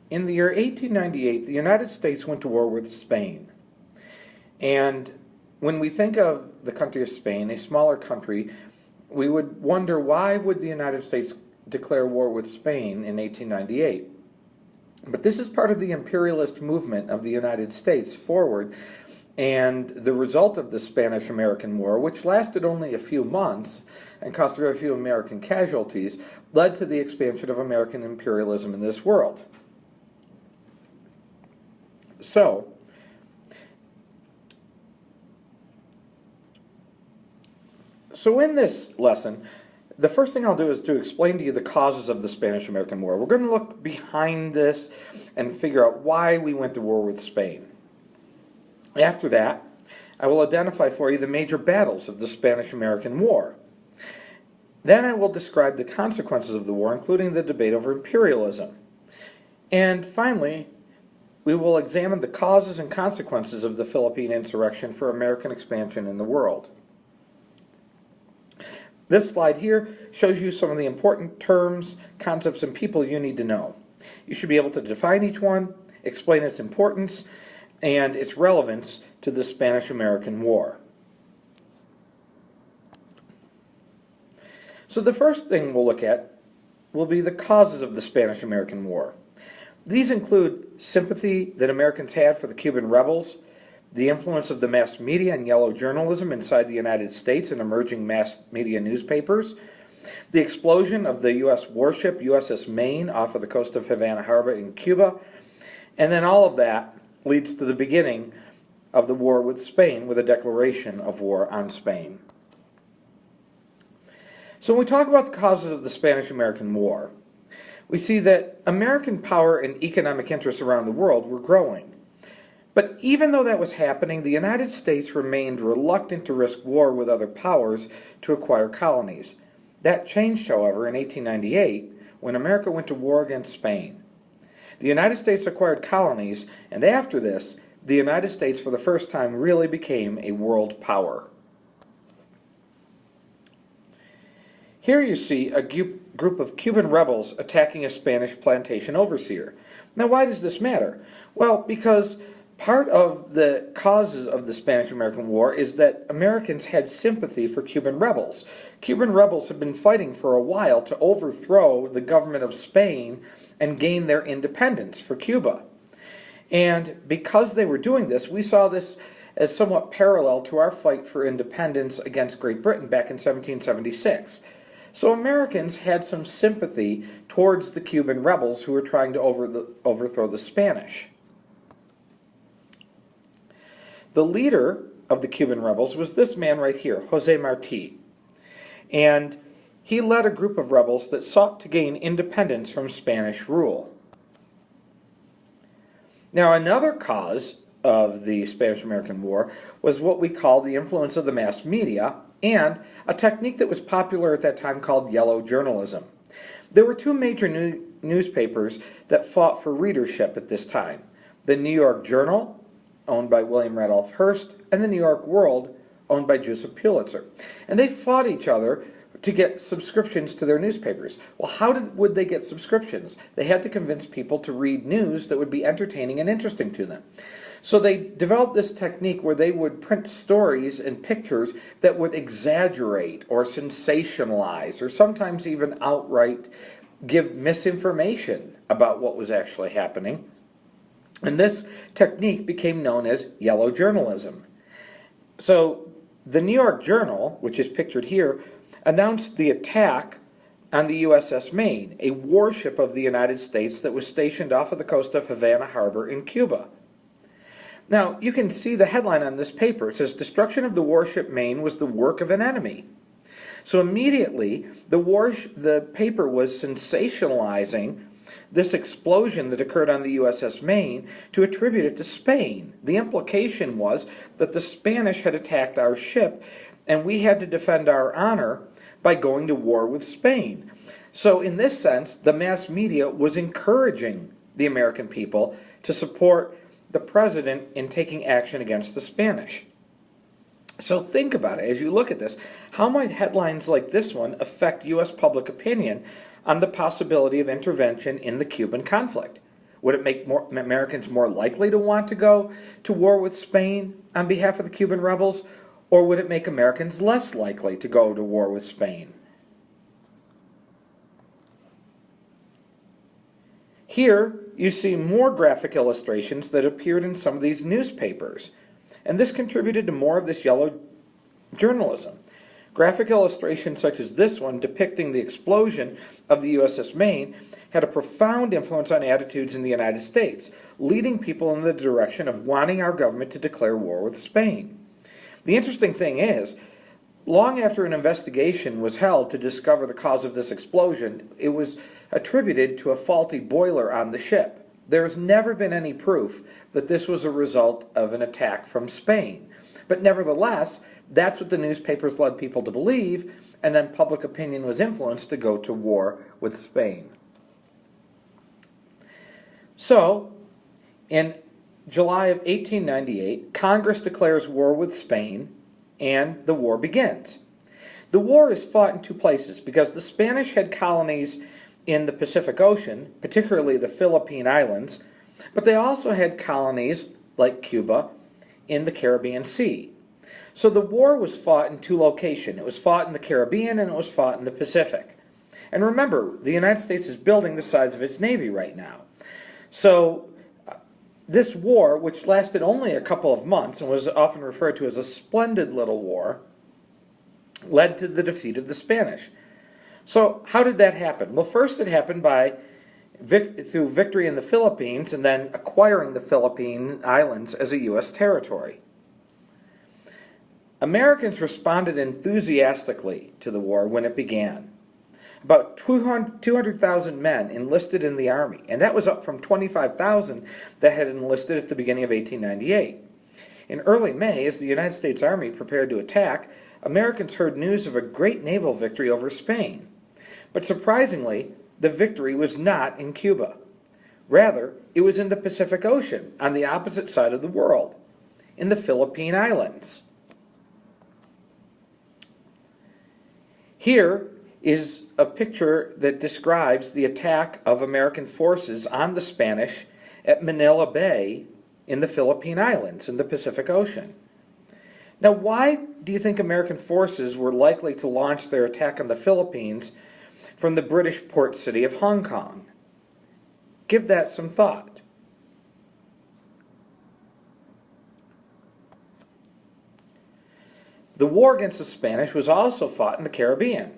In the year 1898, the United States went to war with Spain. And when we think of the country of Spain, a smaller country, we would wonder, why would the United States declare war with Spain in 1898? But this is part of the imperialist movement of the United States forward, and the result of the Spanish-American War, which lasted only a few months and cost very few American casualties, led to the expansion of American imperialism in this world. So in this lesson, the first thing I'll do is to explain to you the causes of the Spanish-American War. We're going to look behind this and figure out why we went to war with Spain. After that, I will identify for you the major battles of the Spanish-American War. Then I will describe the consequences of the war, including the debate over imperialism. And finally, we will examine the causes and consequences of the Philippine insurrection for American expansion in the world. This slide here shows you some of the important terms, concepts, and people you need to know. You should be able to define each one, explain its importance, and its relevance to the Spanish-American War. So the first thing we'll look at will be the causes of the Spanish-American War. These include sympathy that Americans had for the Cuban rebels, the influence of the mass media and yellow journalism inside the United States and emerging mass media newspapers, the explosion of the U.S. warship USS Maine off of the coast of Havana Harbor in Cuba, and then all of that leads to the beginning of the war with Spain, with a declaration of war on Spain. So when we talk about the causes of the Spanish-American War, we see that American power and economic interests around the world were growing. But even though that was happening, the United States remained reluctant to risk war with other powers to acquire colonies. That changed, however, in 1898, when America went to war against Spain. The United States acquired colonies, and after this, the United States for the first time really became a world power. Here you see a group of Cuban rebels attacking a Spanish plantation overseer. Now, why does this matter? Well, because part of the causes of the Spanish-American War is that Americans had sympathy for Cuban rebels. Cuban rebels had been fighting for a while to overthrow the government of Spain and gain their independence for Cuba. And because they were doing this, we saw this as somewhat parallel to our fight for independence against Great Britain back in 1776. So Americans had some sympathy towards the Cuban rebels who were trying to overthrow the Spanish. The leader of the Cuban rebels was this man right here, José Martí. And he led a group of rebels that sought to gain independence from Spanish rule. Now, another cause of the Spanish-American War was what we call the influence of the mass media and a technique that was popular at that time called yellow journalism. There were two major newspapers that fought for readership at this time: the New York Journal, owned by William Randolph Hearst, and the New York World, owned by Joseph Pulitzer. And they fought each other to get subscriptions to their newspapers. Well, how would they get subscriptions? They had to convince people to read news that would be entertaining and interesting to them. So they developed this technique where they would print stories and pictures that would exaggerate or sensationalize, or sometimes even outright give misinformation about what was actually happening. And this technique became known as yellow journalism. So the New York Journal, which is pictured here, announced the attack on the USS Maine, a warship of the United States that was stationed off of the coast of Havana Harbor in Cuba. Now, you can see the headline on this paper. It says, "Destruction of the warship Maine was the work of an enemy." So immediately, the paper was sensationalizing this explosion that occurred on the USS Maine to attribute it to Spain. The implication was that the Spanish had attacked our ship, and we had to defend our honor by going to war with Spain. So in this sense, the mass media was encouraging the American people to support the president in taking action against the Spanish. So think about it as you look at this. How might headlines like this one affect U.S. public opinion on the possibility of intervention in the Cuban conflict? Would it make Americans more likely to want to go to war with Spain on behalf of the Cuban rebels, or would it make Americans less likely to go to war with Spain? Here you see more graphic illustrations that appeared in some of these newspapers, and this contributed to more of this yellow journalism. Graphic illustrations such as this one depicting the explosion of the USS Maine had a profound influence on attitudes in the United States, leading people in the direction of wanting our government to declare war with Spain. The interesting thing is, long after an investigation was held to discover the cause of this explosion, it was attributed to a faulty boiler on the ship. There has never been any proof that this was a result of an attack from Spain. But nevertheless, that's what the newspapers led people to believe, and then public opinion was influenced to go to war with Spain. So, in July of 1898, Congress declares war with Spain, and the war begins. The war is fought in two places because the Spanish had colonies in the Pacific Ocean, particularly the Philippine Islands, but they also had colonies, like Cuba, in the Caribbean Sea. So the war was fought in two locations. It was fought in the Caribbean and it was fought in the Pacific. And remember, the United States is building the size of its Navy right now. So this war, which lasted only a couple of months and was often referred to as a Splendid Little War, led to the defeat of the Spanish. So how did that happen? Well, first it happened through victory in the Philippines and then acquiring the Philippine Islands as a U.S. territory. Americans responded enthusiastically to the war when it began. About 200,000 men enlisted in the Army, and that was up from 25,000 that had enlisted at the beginning of 1898. In early May, as the United States Army prepared to attack, Americans heard news of a great naval victory over Spain. But surprisingly, the victory was not in Cuba. Rather, it was in the Pacific Ocean, on the opposite side of the world, in the Philippine Islands. Here is a picture that describes the attack of American forces on the Spanish at Manila Bay in the Philippine Islands in the Pacific Ocean. Now, why do you think American forces were likely to launch their attack on the Philippines from the British port city of Hong Kong? Give that some thought. The war against the Spanish was also fought in the Caribbean,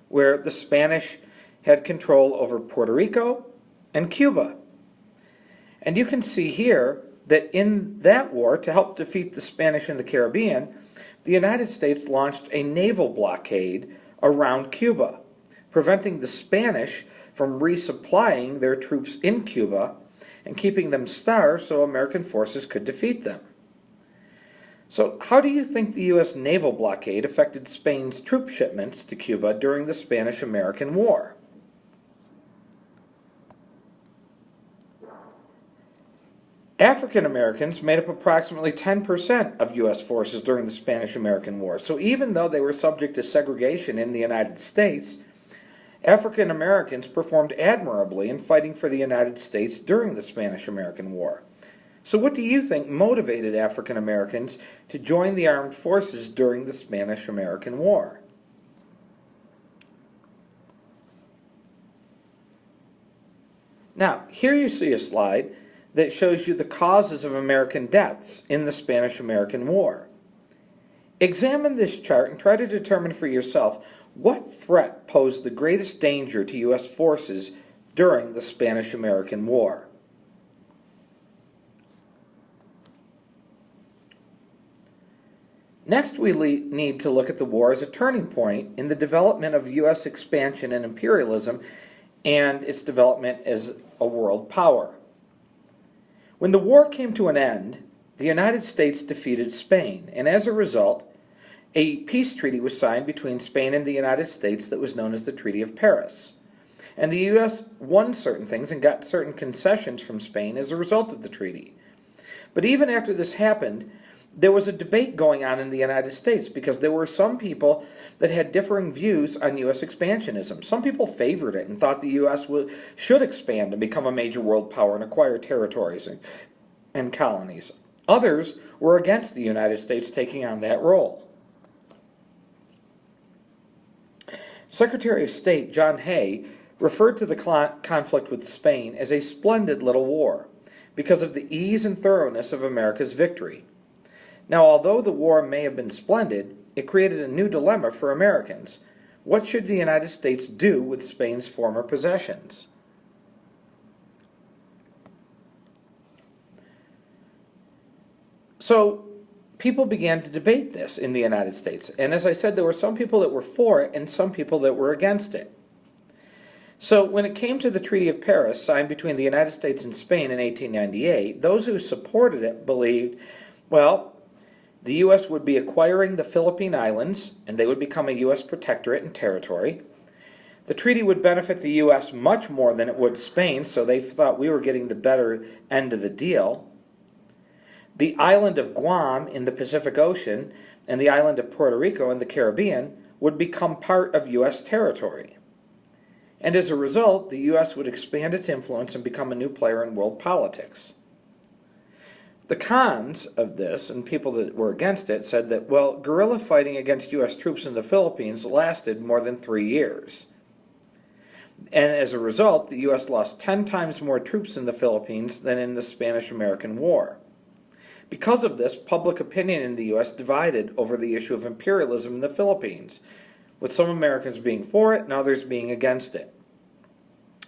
where the Spanish had control over Puerto Rico and Cuba. And you can see here that in that war, to help defeat the Spanish in the Caribbean, the United States launched a naval blockade around Cuba, preventing the Spanish from resupplying their troops in Cuba and keeping them starved so American forces could defeat them. So how do you think the U.S. naval blockade affected Spain's troop shipments to Cuba during the Spanish-American War? African Americans made up approximately 10% of U.S. forces during the Spanish-American War. So even though they were subject to segregation in the United States, African Americans performed admirably in fighting for the United States during the Spanish-American War. So what do you think motivated African Americans to join the armed forces during the Spanish-American War? Now, here you see a slide that shows you the causes of American deaths in the Spanish-American War. Examine this chart and try to determine for yourself what threat posed the greatest danger to U.S. forces during the Spanish-American War. Next, we need to look at the war as a turning point in the development of U.S. expansion and imperialism and its development as a world power. When the war came to an end, the United States defeated Spain, and as a result, a peace treaty was signed between Spain and the United States that was known as the Treaty of Paris. And the U.S. won certain things and got certain concessions from Spain as a result of the treaty. But even after this happened, there was a debate going on in the United States because there were some people that had differing views on U.S. expansionism. Some people favored it and thought the U.S. should expand and become a major world power and acquire territories and colonies. Others were against the United States taking on that role. Secretary of State John Hay referred to the conflict with Spain as a splendid little war because of the ease and thoroughness of America's victory. Now, although the war may have been splendid, it created a new dilemma for Americans. What should the United States do with Spain's former possessions? So, people began to debate this in the United States. And as I said, there were some people that were for it and some people that were against it. So when it came to the Treaty of Paris, signed between the United States and Spain in 1898, those who supported it believed, well, the U.S. would be acquiring the Philippine Islands, and they would become a U.S. protectorate and territory. The treaty would benefit the U.S. much more than it would Spain, so they thought we were getting the better end of the deal. The island of Guam in the Pacific Ocean and the island of Puerto Rico in the Caribbean would become part of U.S. territory. And as a result, the U.S. would expand its influence and become a new player in world politics. The cons of this, and people that were against it, said that, well, guerrilla fighting against U.S. troops in the Philippines lasted more than 3 years. And as a result, the U.S. lost 10 times more troops in the Philippines than in the Spanish-American War. Because of this, public opinion in the U.S. divided over the issue of imperialism in the Philippines, with some Americans being for it and others being against it.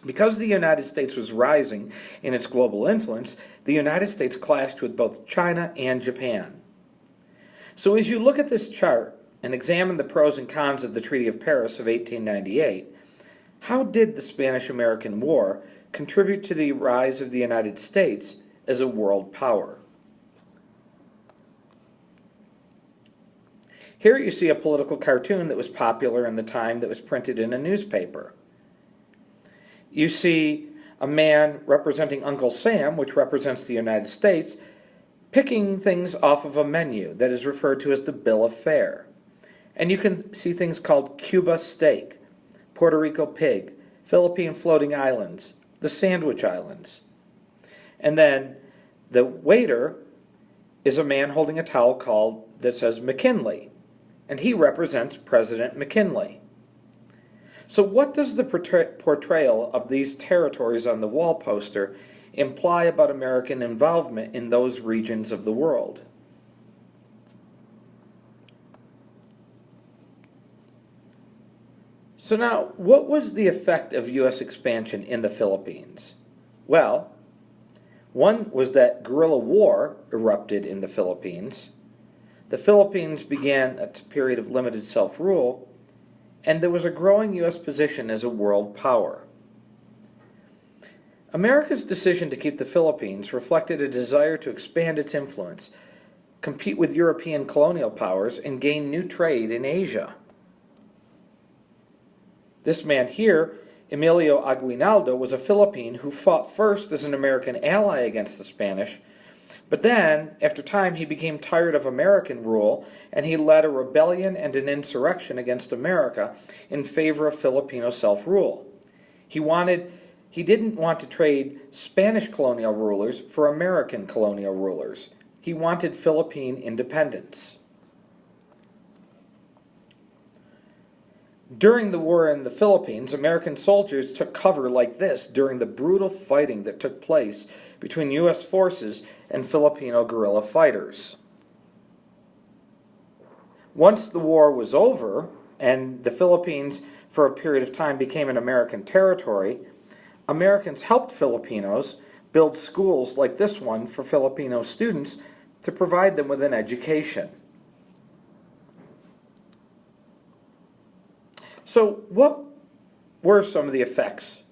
Because the United States was rising in its global influence, the United States clashed with both China and Japan. So as you look at this chart and examine the pros and cons of the Treaty of Paris of 1898, how did the Spanish-American War contribute to the rise of the United States as a world power? Here you see a political cartoon that was popular in the time that was printed in a newspaper. You see a man representing Uncle Sam, which represents the United States, picking things off of a menu that is referred to as the bill of fare. And you can see things called Cuba steak, Puerto Rico pig, Philippine floating islands, the Sandwich Islands. And then the waiter is a man holding a towel that says McKinley, and he represents President McKinley. So what does the portrayal of these territories on the wall poster imply about American involvement in those regions of the world? So now, what was the effect of U.S. expansion in the Philippines? Well, one was that guerrilla war erupted in the Philippines. The Philippines began a period of limited self-rule, and there was a growing U.S. position as a world power. America's decision to keep the Philippines reflected a desire to expand its influence, compete with European colonial powers, and gain new trade in Asia. This man here, Emilio Aguinaldo, was a Philippine who fought first as an American ally against the Spanish, but then, after time, he became tired of American rule, and he led a rebellion and an insurrection against America in favor of Filipino self-rule. He didn't want to trade Spanish colonial rulers for American colonial rulers. He wanted Philippine independence. During the war in the Philippines, American soldiers took cover like this during the brutal fighting that took place between U.S. forces and Filipino guerrilla fighters. Once the war was over and the Philippines for a period of time became an American territory, Americans helped Filipinos build schools like this one for Filipino students to provide them with an education. So what were some of the effects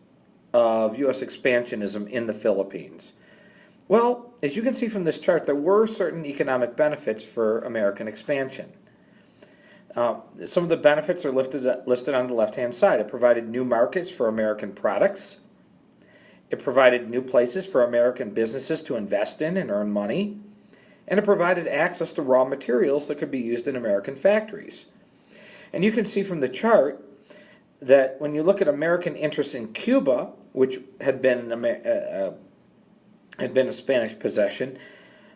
of U.S. expansionism in the Philippines? Well, as you can see from this chart, there were certain economic benefits for American expansion. Some of the benefits are listed on the left-hand side. It provided new markets for American products. It provided new places for American businesses to invest in and earn money. and it provided access to raw materials that could be used in American factories. And you can see from the chart that when you look at American interests in Cuba, which had been a Spanish possession,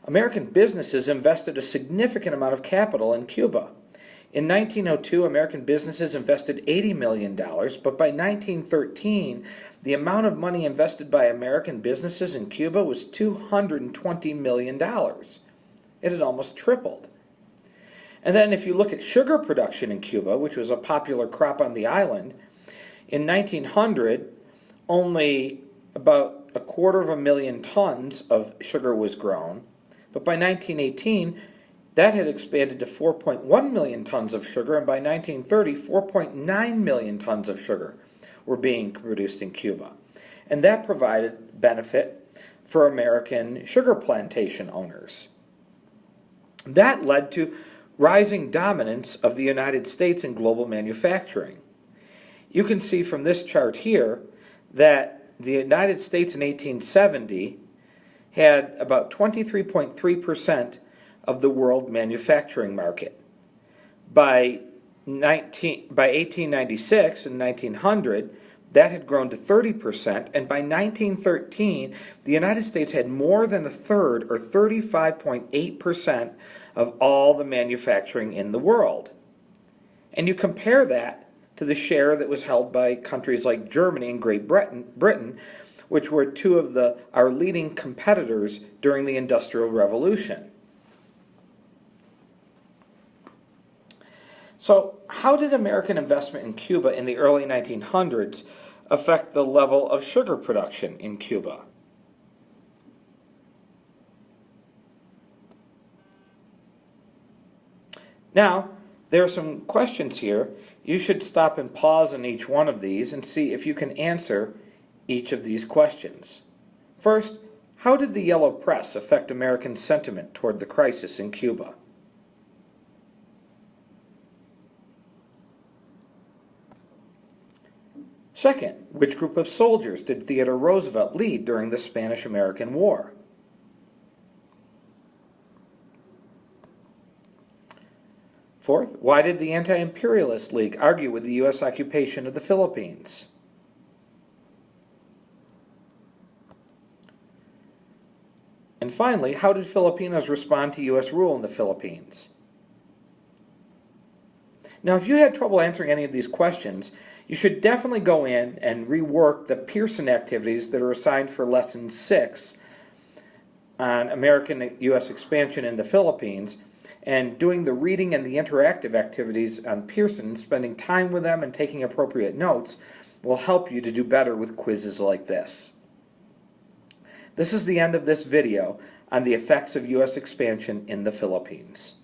American businesses invested a significant amount of capital in Cuba. In 1902, American businesses invested $80 million, but by 1913, the amount of money invested by American businesses in Cuba was $220 million. It had almost tripled. And then if you look at sugar production in Cuba, which was a popular crop on the island, in 1900, only about 250,000 tons of sugar was grown, but by 1918, that had expanded to 4.1 million tons of sugar, and by 1930, 4.9 million tons of sugar were being produced in Cuba. And that provided benefit for American sugar plantation owners. That led to rising dominance of the United States in global manufacturing. You can see from this chart here that the United States in 1870 had about 23.3% of the world manufacturing market. By 1896 and 1900, that had grown to 30%, and by 1913, the United States had more than a third, or 35.8%, of all the manufacturing in the world. And you compare that to the share that was held by countries like Germany and Great Britain, which were two of our leading competitors during the Industrial Revolution. So, how did American investment in Cuba in the early 1900s affect the level of sugar production in Cuba? Now, there are some questions here. You should stop and pause on each one of these and see if you can answer each of these questions. First, how did the yellow press affect American sentiment toward the crisis in Cuba? Second, which group of soldiers did Theodore Roosevelt lead during the Spanish-American War? Fourth, why did the Anti-Imperialist League argue with the U.S. occupation of the Philippines? And finally, how did Filipinos respond to U.S. rule in the Philippines? Now, if you had trouble answering any of these questions, you should definitely go in and rework the Pearson activities that are assigned for Lesson 6 on American U.S. expansion in the Philippines, and doing the reading and the interactive activities on Pearson, spending time with them and taking appropriate notes, will help you to do better with quizzes like this. This is the end of this video on the effects of U.S. expansion in the Philippines.